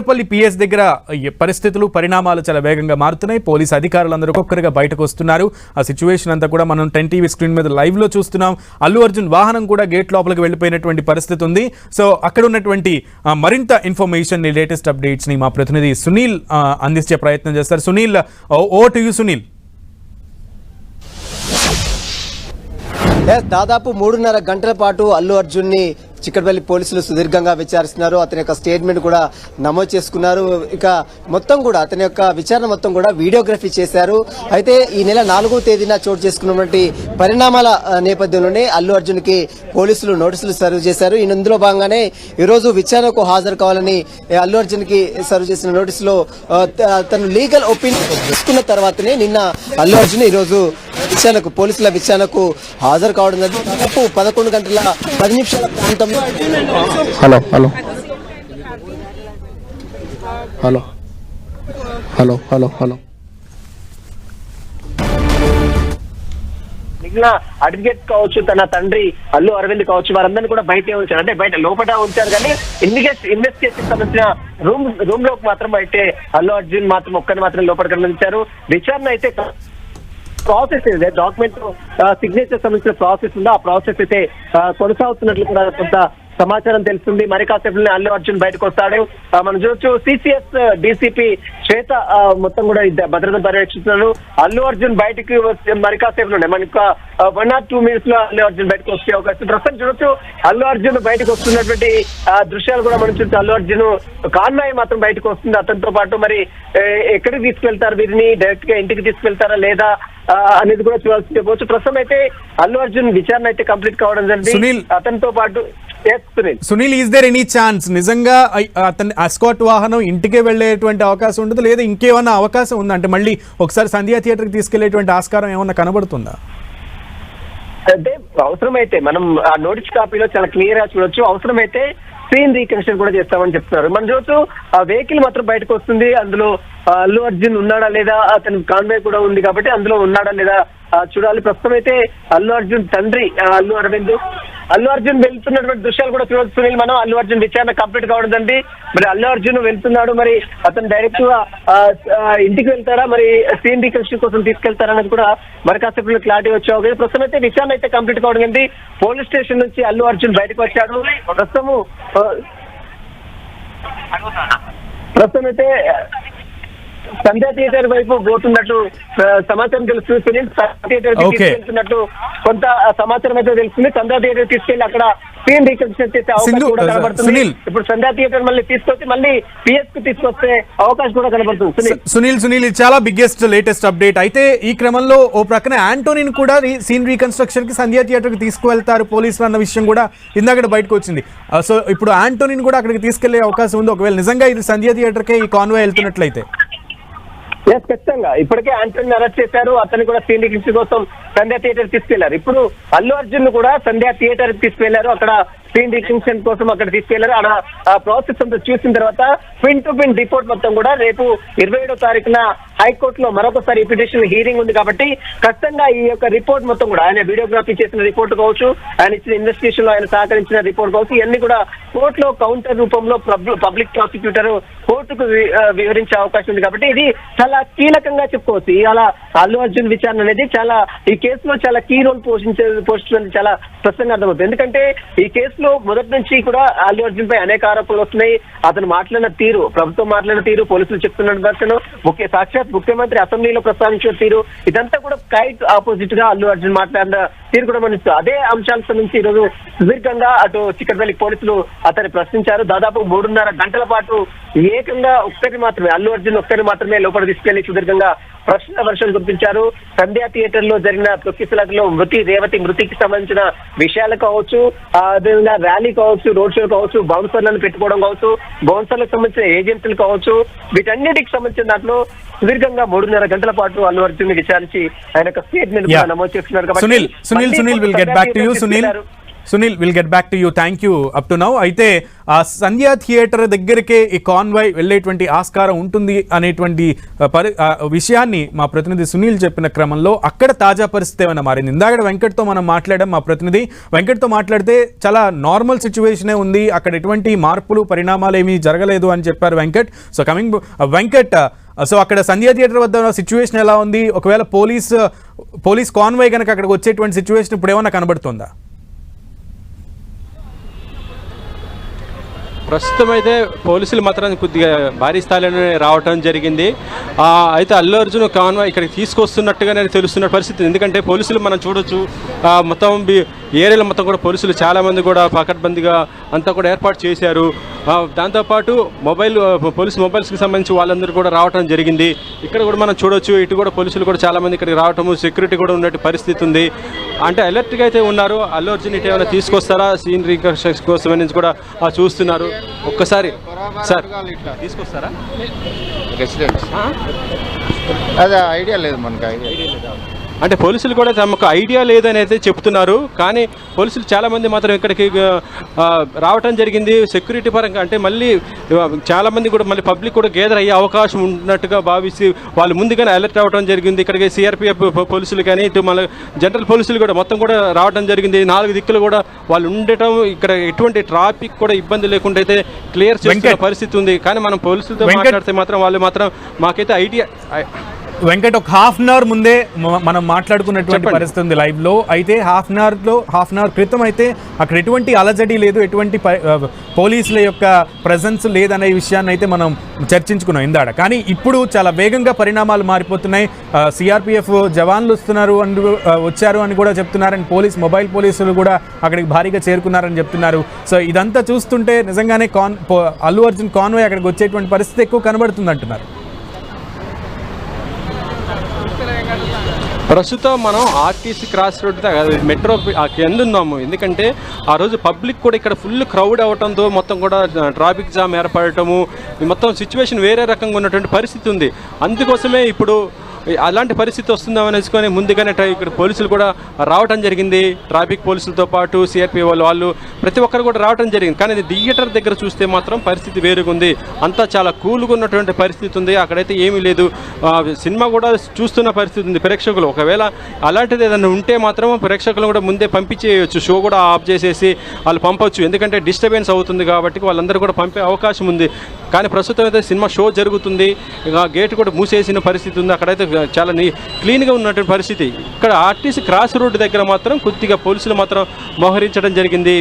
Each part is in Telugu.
చిక్కడపల్లి పిఎస్ దగ్గర పరిస్థితులు పరిణామాలు చాలా వేగంగా మారుతున్నాయి. పోలీసు అధికారులందరూ ఒక్కొక్కరుగా బయటకు వస్తున్నారు. ఆ సిచ్యువేషన్ అంతా కూడా మనం 10 టీవీ స్క్రీన్ మీద లైవ్ లో చూస్తున్నాం. అల్లు అర్జున్ వాహనం కూడా గేట్ లోపలికి వెళ్ళిపోయినటువంటి పరిస్థితి ఉంది. సో అక్కడ ఉన్నటువంటి మరింత ఇన్ఫర్మేషన్, లేటెస్ట్ అప్డేట్స్ ని మా ప్రతినిధి సునీల్ అందించే ప్రయత్నం చేస్తారు. సునీల్, ఓ టు యు సునీల్. దాదాపు 3.5 గంటల పాటు అల్లు అర్జున్ ని చిక్కడపల్లి పోలీసులు సుదీర్ఘంగా విచారిస్తున్నారు. అతని యొక్క స్టేట్మెంట్ కూడా నమోదు చేసుకున్నారు. ఇక మొత్తం కూడా అతని యొక్క విచారణ మొత్తం కూడా వీడియోగ్రఫీ చేశారు. అయితే ఈ నెల 4వ తేదీన చోటు చేసుకున్నటువంటి పరిణామాల నేపథ్యంలోనే అల్లు అర్జున్ కి పోలీసులు నోటీసులు సర్వ్ చేశారు. ఇందులో భాగంగానే ఈరోజు విచారణకు హాజరు కావాలని అల్లు అర్జున్ కి సర్వ్ చేసిన నోటీసులో తను లీగల్ ఒపీనియన్ తీసుకున్న తర్వాతనే నిన్న అల్లు అర్జున్ ఈరోజు విచారణకు పోలీసుల విచారణకు హాజరు కావడం జరిగింది. దాదాపు 11 గంటల 10 నిమిషాల ప్రాంతంలో hello hello hello hello hello hello మిగిలిన అడ్వకేట్ కావచ్చు, తన తండ్రి అల్లు అరవింద్ కావచ్చు, వారందరినీ కూడా బయటే ఉంచారు. అంటే బయట లోపల ఉంచారు, కానీ ఇన్వెస్టిగేషన్ సంబంధించిన రూమ్ లోకి మాత్రం అయితే అల్లు అర్జున్ మాత్రం ఒక్కరిని మాత్రం లోపలికి అనుమతించారు. విచారణ అయితే ప్రాసెస్ ఏదే డాక్యుమెంట్ సిగ్నేచర్ సంబంధించిన ప్రాసెస్ ఉందో ఆ ప్రాసెస్ అయితే కొనసాగుతున్నట్లు కూడా కొంత సమాచారం తెలుస్తుంది. మరి కాసేపులోనే అల్లు అర్జున్ బయటకు వస్తాడు. మనం చూడొచ్చు సిసిఎస్ డీసీపీ శ్వేత మొత్తం కూడా భద్రత పర్యవేక్షిస్తున్నారు. అల్లు అర్జున్ బయటకు మరి కాసేపులోనే మనకు 1 or 2 minutes లో అల్లు అర్జున్ బయటకు వచ్చే అవకాశం ప్రస్తుతం చూడొచ్చు. అల్లు అర్జున్ బయటకు వస్తున్నటువంటి దృశ్యాలు కూడా మనం చూస్తే అల్లు అర్జున్ కాన్వాయ్ మాత్రం బయటకు వస్తుంది. అతనితో పాటు మరి ఎక్కడికి తీసుకెళ్తారు, వీరిని డైరెక్ట్ గా ఇంటికి తీసుకెళ్తారా లేదా అనేది కూడా చూడాల్సి చెప్పవచ్చు. ప్రస్తుతం అయితే అల్లు అర్జున్ విచారణ అయితే కంప్లీట్ కావడం జరిగింది. అతనితో పాటు Sunil, is there any chance నిజంగా అతని ఎస్కార్ట్ వాహనం ఇంటికే వెళ్లేటువంటి అవకాశం ఉండదు, లేదా ఇంకేమన్నా అవకాశం ఉందా? అంటే మళ్ళీ ఒకసారి సంధ్యా థియేటర్ కి తీసుకెళ్లేటువంటి ఆస్కారం ఏమన్నా కనబడుతుందా? అంటే అవసరమైతే మనం ఆ నోటీస్ కాపీలో చాలా క్లియర్ గా చూడొచ్చు. అవసరమైతే స్క్రీన్ రీకన్స్ట్రక్షన్ కూడా చేస్తామని చెప్తున్నారు. మనం చూడొచ్చు ఆ వెహికల్ మాత్రం బయటకు వస్తుంది. అందులో అల్లు అర్జున్ ఉన్నాడా లేదా, అతని కాన్వే కూడా ఉంది కాబట్టి అందులో ఉన్నాడా లేదా చూడాలి. ప్రస్తుతం అయితే అల్లు అర్జున్ తండ్రి అల్లు అర్జున్ వెళ్తున్నటువంటి దృశ్యాలు కూడా చూడొచ్చు సునీల్. మనం అల్లు అర్జున్ విచారణ కంప్లీట్ కావడం జరిగింది. మరి అల్లు అర్జున్ వెళ్తున్నాడు, మరి అతను డైరెక్ట్ గా ఇంటికి వెళ్తారా, మరి సీన్ రీకన్స్ట్రక్షన్ కోసం తీసుకెళ్తారా అనేది కూడా మరి కాసేపు క్లారిటీ వచ్చే అవకాశం. ప్రస్తుతం అయితే విచారణ అయితే కంప్లీట్ కావడం జరిగింది. పోలీస్ స్టేషన్ నుంచి అల్లు అర్జున్ బయటకు వచ్చాడు. ప్రస్తుతం అయితే సంధ్యా థియేటర్ వైపు పోతున్నట్టు సమాచారం తెలుస్తుంది. సునీల్, సంధ్యా థియేటర్ తీసుకెళ్తున్నట్టు కొంత సమాచారం అయితే తెలుస్తుంది. సంధ్యా థియేటర్ తీసుకెళ్లి అక్కడ సీన్ రీకన్స్ట్రక్షన్ చేసే అవకాశం కూడా కనబడుతుంది. ఇప్పుడు సంధ్యా థియేటర్ మళ్ళీ తీసుకొచ్చి మళ్ళీ పిఎస్ కు తీసుకొచ్చే అవకాశం కూడా కనబడుతుంది. సునీల్, ఇది చాలా బిగ్గెస్ట్ లేటెస్ట్ అప్డేట్. అయితే ఈ క్రమంలో ఓ ప్రక్కన యాంటోనీని కూడా సీన్ రీకన్స్ట్రక్షన్ కి సంధ్యా థియేటర్ కి తీసుకువెళ్తారు పోలీసులు అన్న విషయం కూడా ఇందాక బయటకు వచ్చింది. సో ఇప్పుడు యాంటోనీని కూడా అక్కడికి తీసుకెళ్లే అవకాశం ఉంది ఒకవేళ నిజంగా ఇది సంధ్యా థియేటర్ కే ఈ కాన్వాయ్ వెళ్తున్నట్లయితే. ఖచ్చితంగా ఇప్పటికే యాంటోని అరెస్ట్ చేశారు. అతన్ని కూడా సీన్ రీకన్స్ట్రక్షన్ కోసం సంధ్యా థియేటర్ తీసుకెళ్లారు. ఇప్పుడు అల్లు అర్జున్ కూడా సంధ్యా థియేటర్ తీసుకెళ్లారు. అక్కడ సీన్ రీకన్స్ట్రక్షన్ కోసం అక్కడ తీసుకెళ్లారు. అక్కడ ఆ ప్రాసెస్ అంతా చూసిన తర్వాత పిన్ టు పిన్ రిపోర్ట్ మొత్తం కూడా రేపు 27వ తారీఖున హైకోర్టులో మరొకసారి పిటిషన్ హీరింగ్ ఉంది కాబట్టి ఖచ్చితంగా ఈ యొక్క రిపోర్ట్ మొత్తం కూడా ఆయన వీడియోగ్రఫీ చేసిన రిపోర్ట్ కావచ్చు, ఆయన ఇచ్చిన ఇన్వెస్టిగేషన్ లో ఆయన సహకరించిన రిపోర్ట్ కావచ్చు, ఇవన్నీ కూడా కోర్టులో కౌంటర్ రూపంలో పబ్లిక్ ప్రాసిక్యూటర్ కోర్టుకు వివరించే అవకాశం ఉంది కాబట్టి ఇది చాలా కీలకంగా చెప్పుకోవచ్చు. ఇలా అల్లు అర్జున్ విచారణ అనేది చాలా ఈ కేసులో చాలా కీ రోల్ పోషించేది చాలా స్పష్టంగా అర్థమవుతుంది. ఎందుకంటే ఈ కేసులో మొదటి నుంచి కూడా అల్లు అర్జున్ పై అనేక ఆరోపణలు వస్తున్నాయి. అతను మాట్లాడిన తీరు, ప్రభుత్వం మాట్లాడిన తీరు, పోలీసులు చెప్తున్న దర్శనం, సాక్షాత్ ముఖ్యమంత్రి అసెంబ్లీలో ప్రస్తావించిన తీరు, ఇదంతా కూడా కైట్ ఆపోజిట్ గా అల్లు అర్జున్ మాట్లాడిన తీరు కూడా మనం అదే అంశాలకు సంబంధించి ఈరోజు సుదీర్ఘంగా అటు చిక్కడపల్లి పోలీసులు అతన్ని ప్రశ్నించారు. దాదాపు 3.5 గంటల పాటు ఏకంగా అల్లు అర్జున్ ఒక్కరిని మాత్రమే లోపల తీసుకెళ్లి సుదీర్ఘంగా ప్రశ్న వర్షాలు కురిపించారు. సంధ్యా థియేటర్ లో జరిగిన తొక్కిసలాటలో రేవతి మృతికి సంబంధించిన విషయాలు కావచ్చు, అదేవిధంగా ర్యాలీ కావచ్చు, రోడ్ షో కావచ్చు, బౌన్సర్లను పెట్టుకోవడం కావచ్చు, బౌన్సర్లకు సంబంధించిన ఏజెంట్లు కావచ్చు, వీటన్నిటికి సంబంధించిన దాంట్లో సుదీర్ఘంగా 3.5 గంటల పాటు అల్లు అర్జున్ విచారించి ఆయన స్టేట్మెంట్ నమోదు చేస్తున్నారు. Sunil will get back to you, thank you up to now. అయితే ఆ సంధ్యా థియేటర్ దగ్గరికే ఈ కాన్వాయ్ వెళ్ళేటువంటి ఆస్కారం ఉంటుంది అనేటువంటి విషయాన్ని మా ప్రతినిధి సునీల్ చెప్పిన క్రమంలో అక్కడ తాజా పరిస్థితి ఏమైనా మారింది. ఇందాక వెంకట్తో మనం మాట్లాడాం, మా ప్రతినిధి వెంకట్తో మాట్లాడితే చాలా నార్మల్ సిచ్యువేషనే ఉంది, అక్కడ ఎటువంటి మార్పులు పరిణామాలు ఏమీ జరగలేదు అని చెప్పారు Venkat. So coming Venkat, so అక్కడ సంధ్యా థియేటర్ వద్ద సిచ్యువేషన్ ఎలా ఉంది? ఒకవేళ పోలీస్ కాన్వాయ్ కనుక అక్కడికి వచ్చేటువంటి సిచ్యువేషన్ ఇప్పుడు ఏమైనా కనబడుతుందా? ప్రస్తుతం అయితే పోలీసులు మాత్రం కొద్దిగా భారీ స్థాయిలోనే రావటం జరిగింది. అయితే అల్లు అర్జున్ కాన్వాయ్ ఇక్కడికి తీసుకొస్తున్నట్టుగానే తెలుస్తున్న పరిస్థితి. ఎందుకంటే పోలీసులు మనం చూడొచ్చు, మొత్తం ఏరియాలో మొత్తం కూడా పోలీసులు చాలామంది కూడా పకడ్బందీగా అంతా కూడా ఏర్పాటు చేశారు. దాంతోపాటు పోలీసు మొబైల్స్కి సంబంధించి వాళ్ళందరూ కూడా రావటం జరిగింది. ఇక్కడ కూడా మనం చూడొచ్చు, ఇటు కూడా పోలీసులు కూడా చాలామంది ఇక్కడికి రావటము, సెక్యూరిటీ కూడా ఉన్నట్టు పరిస్థితి ఉంది. అంటే అలర్ట్గా అయితే ఉన్నారు. అల్లు అర్జున్ ఇటు ఏమైనా తీసుకొస్తారా సీన్ రీకన్స్ట్రక్షన్ కోసం అనేది కూడా చూస్తున్నారు. ఒక్కసారి సార్ తీసుకొస్తారా? అదే ఐడియా లేదు మనకు, ఐడియా లేదా అంటే పోలీసులు కూడా తమకు ఐడియా లేదని అయితే చెప్తున్నారు. కానీ పోలీసులు చాలామంది మాత్రం ఇక్కడికి రావటం జరిగింది సెక్యూరిటీ పరంగా. అంటే మళ్ళీ చాలామంది కూడా మళ్ళీ పబ్లిక్ కూడా గేదర్ అయ్యే అవకాశం ఉన్నట్టుగా భావించి వాళ్ళు ముందుగానే అలర్ట్ అవ్వడం జరిగింది. ఇక్కడికి సిఆర్పిఎఫ్ పోలీసులు కానీ ఇటు మళ్ళీ జనరల్ పోలీసులు కూడా మొత్తం కూడా రావడం జరిగింది. 4 దిక్కులు కూడా వాళ్ళు ఉండటం, ఇక్కడ ఎటువంటి ట్రాఫిక్ కూడా ఇబ్బంది లేకుండా అయితే క్లియర్ చేస్తున్న పరిస్థితి ఉంది. కానీ మనం పోలీసులతో మాట్లాడితే మాత్రం వాళ్ళు మాత్రం మాకైతే ఐడియా వెంకట్ ఒక హాఫ్ అన్ అవర్ ముందే మనం మాట్లాడుకున్నటువంటి పరిస్థితి ఉంది లైవ్ లో. అయితే హాఫ్ అన్ అవర్ క్రితం అయితే అక్కడ ఎటువంటి అలజడి లేదు, ఎటువంటి పోలీసుల యొక్క ప్రెజెన్స్ లేదనే విషయాన్ని అయితే మనం చర్చించుకున్నాం ఇందాడ. కానీ ఇప్పుడు చాలా వేగంగా పరిణామాలు మారిపోతున్నాయి. సిఆర్పిఎఫ్ జవాన్లు వచ్చారు అని కూడా చెప్తున్నారు. అండ్ మొబైల్ పోలీసులు కూడా అక్కడికి భారీగా చేరుకున్నారని చెప్తున్నారు. సో ఇదంతా చూస్తుంటే నిజంగానే అల్లు అర్జున్ కాన్వాయ్ అక్కడికి వచ్చేటువంటి పరిస్థితి ఎక్కువ కనబడుతుంది అంటున్నారు. ప్రస్తుతం మనం ఆర్టీసీ క్రాస్ రోడ్ మెట్రో కింద ఉన్నాము. ఎందుకంటే ఆ రోజు పబ్లిక్ కూడా ఇక్కడ ఫుల్ క్రౌడ్ అవ్వడంతో మొత్తం కూడా ట్రాఫిక్ జామ్ ఏర్పడటము, మొత్తం సిచ్యువేషన్ వేరే రకంగా ఉన్నటువంటి పరిస్థితి ఉంది. అందుకోసమే ఇప్పుడు అలాంటి పరిస్థితి వస్తుందామని అనేసుకొని ముందుగానే ఇక్కడ పోలీసులు కూడా రావడం జరిగింది. ట్రాఫిక్ పోలీసులతో పాటు సిఆర్పి వాళ్ళు ప్రతి ఒక్కరు కూడా రావడం జరిగింది. కానీ థియేటర్ దగ్గర చూస్తే మాత్రం పరిస్థితి వేరుగా ఉంది. అంతా చాలా కూల్గా ఉన్నటువంటి పరిస్థితి ఉంది. అక్కడైతే ఏమీ లేదు. సినిమా కూడా చూస్తున్న పరిస్థితి ఉంది ప్రేక్షకులు. ఒకవేళ అలాంటిది ఏదైనా ఉంటే మాత్రం ప్రేక్షకులు కూడా ముందే పంపించేయచ్చు, షో కూడా ఆఫ్ చేసేసి వాళ్ళు పంపొచ్చు. ఎందుకంటే డిస్టర్బెన్స్ అవుతుంది కాబట్టి వాళ్ళందరూ కూడా పంపే అవకాశం ఉంది. కానీ ప్రస్తుతం అయితే సినిమా షో జరుగుతుంది, గేట్ కూడా మూసేసిన పరిస్థితి ఉంది. అక్కడైతే చాలా క్లీన్గా ఉన్నటువంటి పరిస్థితి. ఇక్కడ ఆర్టీసీ క్రాస్ రోడ్డు దగ్గర మాత్రం కొద్దిగా పోలీసులు మాత్రం మోహరించడం జరిగింది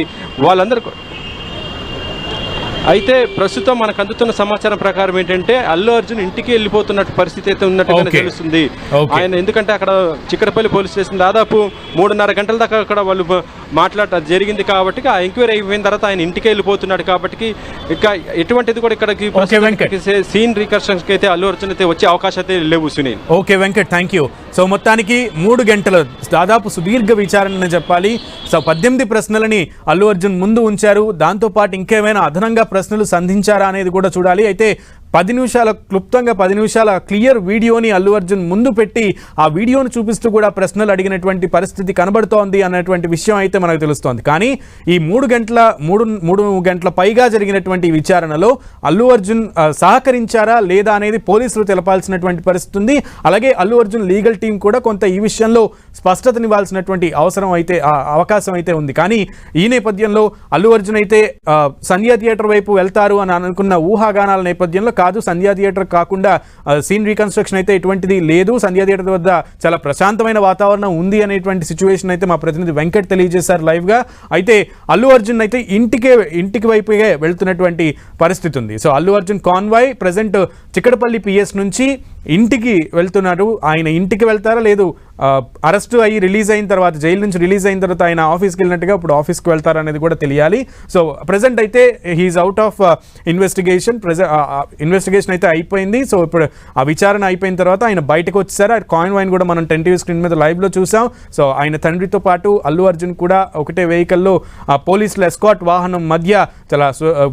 వాళ్ళందరూ. అయితే ప్రస్తుతం మనకు అందుతున్న సమాచారం ప్రకారం ఏంటంటే అల్లు అర్జున్ ఇంటికి వెళ్ళిపోతున్నట్టు పరిస్థితి అయితే ఉన్నట్టుగా తెలుస్తుంది. ఆయన ఎందుకంటే అక్కడ చిక్కడపల్లి పోలీస్ స్టేషన్ దాదాపు 3.5 గంటల దాకా అక్కడ వాళ్ళు మాట్లాడటం జరిగింది. కాబట్టి ఆ ఎంక్వైరీ అయిపోయిన తర్వాత ఆయన ఇంటికి వెళ్ళిపోతున్నాడు. కాబట్టి ఇక ఎటువంటిది కూడా ఇక్కడికి సీన్ రీకన్స్ట్రక్షన్ అయితే అల్లు అర్జున్ అయితే వచ్చే అవకాశం అయితే లేవు. Sunil okay Venkat, thank you. So మొత్తానికి 3 గంటల దాదాపు సుదీర్ఘ విచారణ చెప్పాలి. సో 18 ప్రశ్నలని అల్లు అర్జున్ ముందు ఉంచారు. దాంతోపాటు ఇంకేమైనా అదనంగా ప్రశ్నలు సంధించారా అనేది కూడా చూడాలి. అయితే 10 నిమిషాల క్లుప్తంగా 10 నిమిషాల క్లియర్ వీడియోని అల్లు అర్జున్ ముందు పెట్టి ఆ వీడియోను చూపిస్తూ కూడా ప్రశ్నలు అడిగినటువంటి పరిస్థితి కనబడుతోంది అన్నటువంటి విషయం అయితే మనకు తెలుస్తోంది. కానీ ఈ 3 గంటల పైగా జరిగినటువంటి విచారణలో అల్లు అర్జున్ సహకరించారా లేదా అనేది పోలీసులు తెలపాల్సినటువంటి పరిస్థితి ఉంది. అలాగే అల్లు అర్జున్ లీగల్ టీం కూడా కొంత ఈ విషయంలో స్పష్టతనివ్వాల్సినటువంటి అవకాశం అయితే ఉంది. కానీ ఈ నేపథ్యంలో అల్లు అర్జున్ అయితే సంధ్యా థియేటర్ వైపు వెళ్తారు అని అనుకున్న ఊహాగానాల నేపథ్యంలో కాదు, సంధ్యా థియేటర్ కాకుండా సీన్ రీకన్స్ట్రక్షన్ అయితే ఎటువంటిది లేదు, సంధ్యా థియేటర్ వద్ద చాలా ప్రశాంతమైన వాతావరణం ఉంది అనేటువంటి సిచ్యువేషన్ అయితే మా ప్రతినిధి వెంకట్ తెలియజేశారు లైవ్ గా. అయితే అల్లు అర్జున్ అయితే ఇంటికి వైపుగా వెళ్తున్నటువంటి పరిస్థితి ఉంది. So Allu Arjun convoy present Chikkadpally PS నుంచి ఇంటికి వెళ్తున్నారు. ఆయన ఇంటికి వెళ్తారా లేదు అరెస్ట్ అయ్యి రిలీజ్ అయిన తర్వాత, జైలు నుంచి రిలీజ్ అయిన తర్వాత ఆయన ఆఫీస్కి వెళ్ళినట్టుగా ఇప్పుడు ఆఫీస్కి వెళ్తారా అనేది కూడా తెలియాలి. సో ప్రెసెంట్ అయితే హీఈస్ అవుట్ ఆఫ్ ఇన్వెస్టిగేషన్ అయితే అయిపోయింది. సో ఇప్పుడు ఆ విచారణ అయిపోయిన తర్వాత ఆయన బయటకు వచ్చేసారు. కాన్వాయ్ కూడా మనం 10 టీవీ స్క్రీన్ మీద లైవ్లో చూసాం. సో ఆయన తండ్రితో పాటు అల్లు అర్జున్ కూడా ఒకటే వెహికల్లో పోలీసుల ఎస్కాట్ వాహనం మధ్య చాలా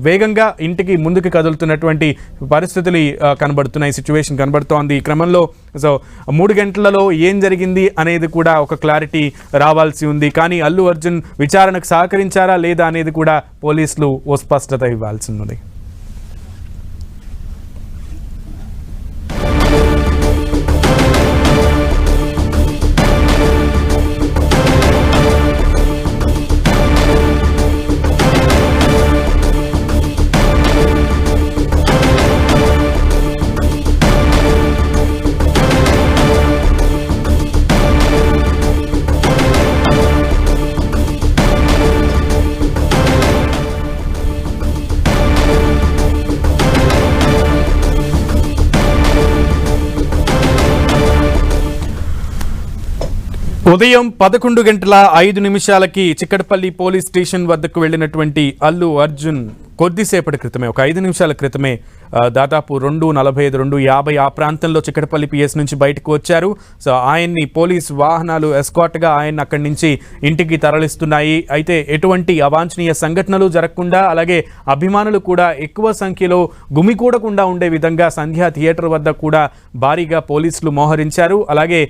వేగంగా ఇంటికి ముందుకు కదులుతున్నటువంటి పరిస్థితులు కనబడుతున్నాయి, సిచ్యువేషన్ కనబడుతోంది. ఈ క్రమంలో సో 3 గంటలలో ఏం జరిగింది జరిగింది అనేది కూడా ఒక క్లారిటీ రావాల్సి ఉంది. కానీ అల్లు అర్జున్ విచారణకు సహకరించారా లేదా అనేది కూడా పోలీసులు ఓ స్పష్టత ఇవ్వాల్సి ఉంది. ఉదయం 11:05 చిక్కడపల్లి పోలీస్ స్టేషన్ వద్దకు వెళ్ళినటువంటి అల్లు అర్జున్ కొద్దిసేపటి క్రితమే, ఒక 5 నిమిషాల క్రితమే దాదాపు 2:45, 2:50 ఆ ప్రాంతంలో చిక్కడపల్లి పిఎస్ నుంచి బయటకు వచ్చారు. సో ఆయన్ని పోలీస్ వాహనాలు ఎస్కాట్గా ఆయన్ని అక్కడి నుంచి ఇంటికి తరలిస్తున్నాయి. అయితే ఎటువంటి అవాంఛనీయ సంఘటనలు జరగకుండా, అలాగే అభిమానులు కూడా ఎక్కువ సంఖ్యలో గుమికూడకుండా ఉండే విధంగా సంధ్యా థియేటర్ వద్ద కూడా భారీగా పోలీసులు మోహరించారు. అలాగే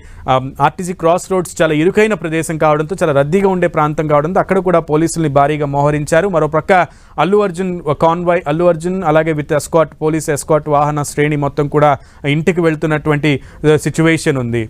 ఆర్టీసీ క్రాస్ రోడ్స్ చాలా ఇరుకైన ప్రదేశం కావడంతో, చాలా రద్దీగా ఉండే ప్రాంతం కావడంతో అక్కడ కూడా పోలీసుల్ని భారీగా మోహరించారు. మరోపక్క అల్లు అర్జున్ కాన్వాయ్, అల్లు అర్జున్ అలాగే విత్ ఎస్కాట్, పోలీస్ ఎస్కాట్ వాహన శ్రేణి మొత్తం కూడా ఇంటికి వెళ్తున్నటువంటి సిచ్యువేషన్ ఉంది.